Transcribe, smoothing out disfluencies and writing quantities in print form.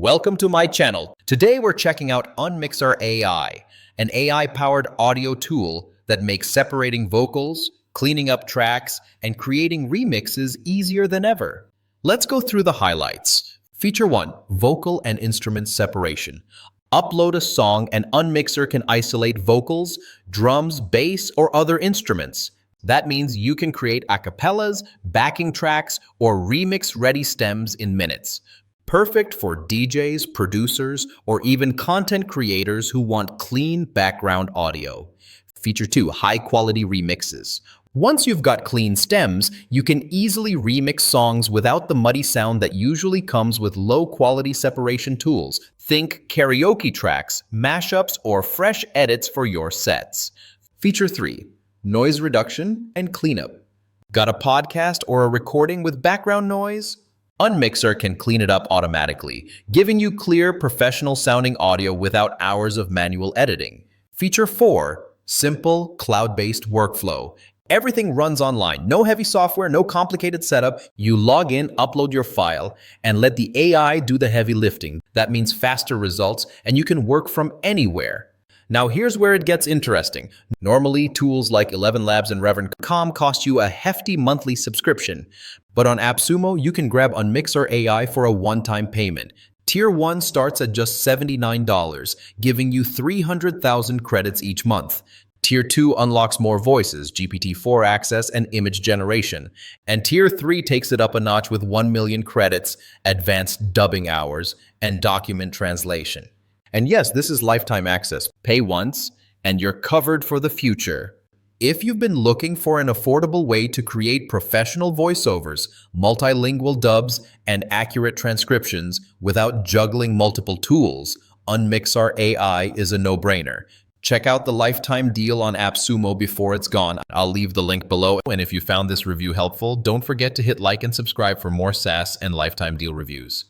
Welcome to my channel. Today we're checking out Unmixr AI, an AI-powered audio tool that makes separating vocals, cleaning up tracks, and creating remixes easier than ever. Let's go through the highlights. Feature 1. Vocal and instrument separation. Upload a song and Unmixr can isolate vocals, drums, bass, or other instruments. That means you can create acapellas, backing tracks, or remix-ready stems in minutes. Perfect for DJs, producers, or even content creators who want clean background audio. Feature 2. High-quality remixes. Once you've got clean stems, you can easily remix songs without the muddy sound that usually comes with low-quality separation tools. Think karaoke tracks, mashups, or fresh edits for your sets. Feature 3. Noise reduction and cleanup. Got a podcast or a recording with background noise? Unmixr can clean it up automatically, giving you clear, professional-sounding audio without hours of manual editing. Feature 4. Simple, cloud-based workflow. Everything runs online. No heavy software, no complicated setup. You log in, upload your file, and let the AI do the heavy lifting. That means faster results, and you can work from anywhere. Now here's where it gets interesting. Normally, tools like ElevenLabs and Remixes cost you a hefty monthly subscription. But on AppSumo, you can grab Unmixr AI for a one-time payment. Tier 1 starts at just $79, giving you 300,000 credits each month. Tier 2 unlocks more voices, GPT-4 access, and image generation. And Tier 3 takes it up a notch with 1 million credits, advanced dubbing hours, and document translation. And yes, this is lifetime access. Pay once, and you're covered for the future. If you've been looking for an affordable way to create professional voiceovers, multilingual dubs, and accurate transcriptions without juggling multiple tools, Unmixr AI is a no-brainer. Check out the lifetime deal on AppSumo before it's gone. I'll leave the link below. And if you found this review helpful, don't forget to hit like and subscribe for more SaaS and lifetime deal reviews.